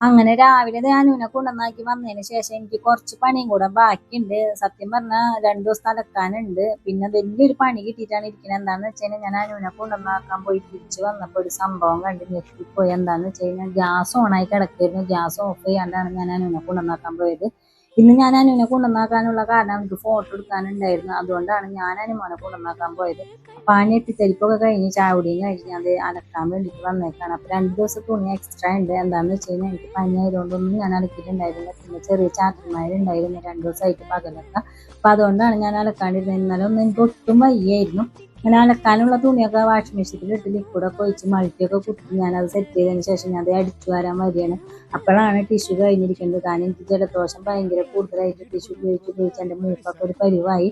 അങ്ങനെ രാവിലെ ഞാനൂനെ കൊണ്ടുവന്നാക്കി വന്നതിന് ശേഷം എനിക്ക് കുറച്ച് പണിയും കൂടെ ബാക്കിയുണ്ട്. സത്യം പറഞ്ഞാൽ 2 ദിവസം അലക്കാനുണ്ട്. പിന്നെ വലിയൊരു പണി കിട്ടിയിട്ടാണ് ഇരിക്കുന്നത്. എന്താണെന്ന് വെച്ച് കഴിഞ്ഞാൽ ഞാൻ അനുവിനെ കൊണ്ടുവന്നാക്കാൻ പോയി തിരിച്ച് വന്നപ്പോൾ ഒരു സംഭവം കണ്ട് ഞെട്ടിപ്പോയി. എന്താണെന്ന് വെച്ച് കഴിഞ്ഞാൽ ഗ്യാസ് ഓണായി കിടക്കായിരുന്നു. ഗ്യാസ് ഓഫ് ചെയ്യാണ്ടാണ് ഞാൻ അനുവിനെ കൊണ്ടുവന്നാക്കാൻ പോയത്. ഇന്ന് ഞാൻ അനുവിനെ കൊണ്ടുവന്നാക്കാനുള്ള കാരണം എനിക്ക് ഫോട്ടോ എടുക്കാനുണ്ടായിരുന്നു. അതുകൊണ്ടാണ് ഞാൻ അനുമോനെ കൊണ്ടുവന്നാക്കാൻ പോയത്. അപ്പൊ ആ ഞെട്ടിത്തെരിപ്പൊക്കെ കഴിഞ്ഞ് ചാവടിയും കഴിഞ്ഞ് അത് അലക്കാൻ വേണ്ടിയിട്ട് വന്നേക്കാണ്. അപ്പൊ 2 ദിവസം തുണി എക്സ്ട്രാ ഉണ്ട്. എന്താണെന്ന് വെച്ച് കഴിഞ്ഞാൽ എനിക്ക് പനി ആയതുകൊണ്ടൊന്നും ഞാൻ അലക്കിയിട്ടുണ്ടായിരുന്നില്ല. പിന്നെ ചെറിയ ചാറ്റന്മാരുണ്ടായിരുന്നു 2 ദിവസമായിട്ട് പകലൊക്കെ. അപ്പൊ അതുകൊണ്ടാണ് ഞാൻ അലക്കാണ്ടിരുന്നത്. ഇന്നലെ ഒന്നും എനിക്ക് ഒട്ടും വയ്യായിരുന്നു. അങ്ങനെ അലക്കാനുള്ള തുണിയൊക്കെ വാഷിംഗ് മെഷീനിൽ ഇട്ട് ലിക്വിഡൊക്കെ ഒഴിച്ച് മൾട്ടിയൊക്കെ കുത്തി ഞാനത് സെറ്റ് ചെയ്തതിന് ശേഷം ഞാൻ അത് അടിച്ചു വരാൻ വരികയാണ്. അപ്പോഴാണ് ടിഷ്യൂ കഴിഞ്ഞിരിക്കുന്നത്. കാരണം എനിക്ക് ജലദോഷം ഭയങ്കര കൂടുതലായിട്ട് ടിഷ്യൂ ഉപയോഗിച്ച് എൻ്റെ മൂക്കൊക്കെ ഒരു പരിവായി.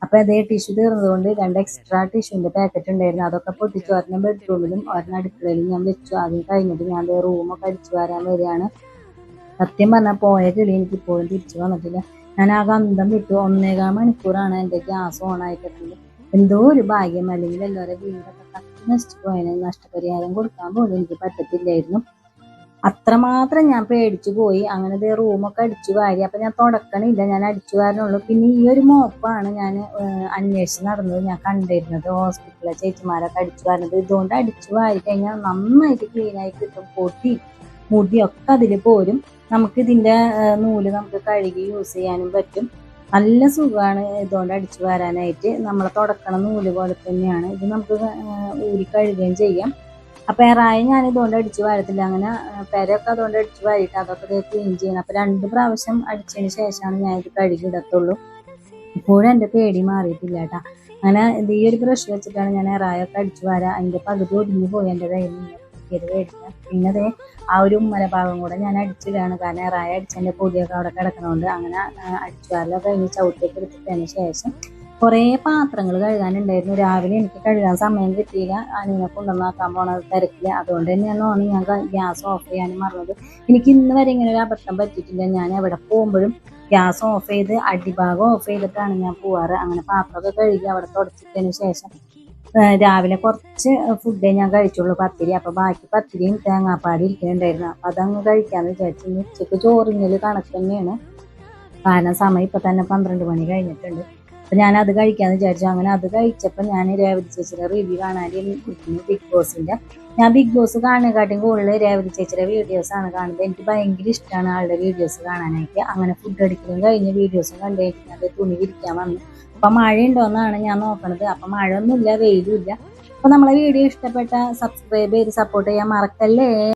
അപ്പൊ അതേ ടിഷ്യൂ തീർന്നതുകൊണ്ട് 2 എക്സ്ട്രാ ടിഷ്യൂവിന്റെ പാക്കറ്റ് ഉണ്ടായിരുന്നു. അതൊക്കെ പൊട്ടിച്ച് ഒരെണ്ണം ബെഡ്റൂമിലും ഒരെണ്ണം അടുക്കളയിലും ഞാൻ വെച്ചു. ആദ്യം കഴിഞ്ഞിട്ട് ഞാൻ റൂമൊക്കെ അടിച്ചു വരാൻ വരികയാണ്. സത്യം പറഞ്ഞാൽ പോയ കിളി എനിക്ക് ഇപ്പോഴും തിരിച്ചു വന്നിട്ടില്ല. ഞാൻ ആകെ അന്തം വിട്ടു. 1.25 മണിക്കൂറാണ് എൻ്റെ ഗ്യാസ് ഓൺ ആയിട്ടിട്ടുള്ളത്. എന്തോ ഒരു ഭാഗ്യം, അല്ലെങ്കിൽ എല്ലാവരും വീടൊക്കെ കത്തി നശിച്ചു പോയതിന് നഷ്ടപരിഹാരം കൊടുക്കാൻ പോലും എനിക്ക് പറ്റത്തില്ലായിരുന്നു. അത്രമാത്രം ഞാൻ പേടിച്ചു പോയി. അങ്ങനെ റൂമൊക്കെ അടിച്ചു വാരി. അപ്പൊ ഞാൻ തുടക്കണില്ല, ഞാൻ അടിച്ചു വാരണുള്ളൂ. പിന്നെ ഈ ഒരു മോപ്പാണ് ഞാൻ അന്വേഷിച്ച് നടന്നത്. ഞാൻ കണ്ടിരുന്നത് ഹോസ്പിറ്റലിലെ ചേച്ചിമാരൊക്കെ അടിച്ചു വാരുന്നത്. ഇതുകൊണ്ട് അടിച്ചു വാരി കഴിഞ്ഞാൽ നന്നായിട്ട് ക്ലീനായി കിട്ടും. പൊടി മുടിയൊക്കെ അതിൽ പോരും. നമുക്ക് ഇതിന്റെ നൂല് നമുക്ക് കഴുകി യൂസ് ചെയ്യാനും പറ്റും. നല്ല സുഖമാണ് ഇതുകൊണ്ട് അടിച്ചു വാരാനായിട്ട്. നമ്മളെ തുടക്കണ നൂല് പോലെ തന്നെയാണ് ഇത്. നമുക്ക് ഊരി കഴുകുകയും ചെയ്യാം. അപ്പൊ ഏറായി ഞാൻ ഇതുകൊണ്ട് അടിച്ചു വാരത്തില്ല. അങ്ങനെ പെരയൊക്കെ അതുകൊണ്ട് അടിച്ചു വാരിയിട്ട് അതൊക്കെ ക്ലീൻ ചെയ്യണം. അപ്പൊ 2 പ്രാവശ്യം അടിച്ചതിന് ശേഷമാണ് ഞാൻ ഇത് കഴുകിയിടത്തുള്ളൂ. ഇപ്പോഴും എൻ്റെ പേടി മാറിയിട്ടില്ല കേട്ടാ. അങ്ങനെ ഈ ഒരു ബ്രഷ് വെച്ചിട്ടാണ് ഞാൻ ഏറായൊക്കെ അടിച്ചു വാരാ. അതിന്റെ പകുതി ഒടിഞ്ഞു പോയി എൻ്റെ കയ്യിൽ നിന്ന് മേടിക്കാം. പിന്നെ അതേ ആ ഒരു ഉമ്മല ഭാഗം കൂടെ ഞാൻ അടിച്ചിടാണ്. കാരണം ഏറായ അടിച്ചതിന്റെ പൊടിയൊക്കെ അവിടെ കിടക്കണോണ്ട്. അങ്ങനെ അടിച്ചു വാരലൊക്കെ കഴിഞ്ഞ് ചവിട്ടിയൊക്കെ എടുത്തതിന് ശേഷം കുറേ പാത്രങ്ങൾ കഴുകാനുണ്ടായിരുന്നു. രാവിലെ എനിക്ക് കഴുകാൻ സമയം കിട്ടിയില്ല. അനുവിനെ കൊണ്ടുവന്നാക്കാൻ പോണ തിരക്കില്ല. അതുകൊണ്ട് തന്നെയാണ് ഞാൻ ഗ്യാസ് ഓഫ് ചെയ്യാനും മറന്നത്. എനിക്ക് ഇന്ന് വരെ ഇങ്ങനെ ഒരു അബദ്ധം പറ്റിയിട്ടില്ല. ഞാൻ എവിടെ പോകുമ്പോഴും ഗ്യാസ് ഓഫ് ചെയ്ത് അടിഭാഗം ഓഫ് ചെയ്തിട്ടാണ് ഞാൻ പോവാറ്. അങ്ങനെ പാത്രമൊക്കെ കഴുകി അവിടെ തുടച്ചിട്ടതിന് ശേഷം രാവിലെ കുറച്ച് ഫുഡേ ഞാൻ കഴിച്ചുള്ളൂ, പത്തിരി. അപ്പൊ ബാക്കി പത്തിരിയും തേങ്ങാപ്പാടി ഇരിക്കുന്നുണ്ടായിരുന്നു. അപ്പൊ അതങ്ങ് കഴിക്കാന്ന് വിചാരിച്ചു. ഉച്ചക്ക് ചോറിഞ്ഞല് കണക്ക് തന്നെയാണ്. കാരണം സമയം ഇപ്പൊ തന്നെ 12 മണി കഴിഞ്ഞിട്ടുണ്ട്. അപ്പൊ ഞാൻ അത് കഴിക്കാന്ന് വിചാരിച്ചു. അങ്ങനെ അത് കഴിച്ചപ്പോൾ ഞാൻ രേവതി ചേച്ചിയുടെ റിവ്യൂ കാണാനിരിക്കുന്നു ബിഗ് ബോസിന്റെ. ഞാൻ ബിഗ് ബോസ് കാണുന്നതിനെക്കാട്ടും കൂടുതൽ രേവതി ചേച്ചിയുടെ വീഡിയോസ് ആണ് കാണുന്നത്. എനിക്ക് ഭയങ്കര ഇഷ്ടമാണ് ആളുടെ വീഡിയോസ് കാണാനായിട്ട്. അങ്ങനെ ഫുഡ് അടിക്കലും കഴിഞ്ഞ വീഡിയോസും കണ്ടുകഴിഞ്ഞാൽ അത് തുണി വിരിക്കാൻ വന്നു. അപ്പൊ മഴ ഉണ്ടോന്നാണ് ഞാൻ നോക്കണത്. അപ്പൊ മഴ ഒന്നുമില്ല, വെയിലും ഇല്ല. അപ്പൊ നമ്മളെ വീഡിയോ ഇഷ്ടപ്പെട്ട സബ്സ്ക്രൈബ് ചെയ്ത് സപ്പോർട്ട് ചെയ്യാൻ മറക്കല്ലേ.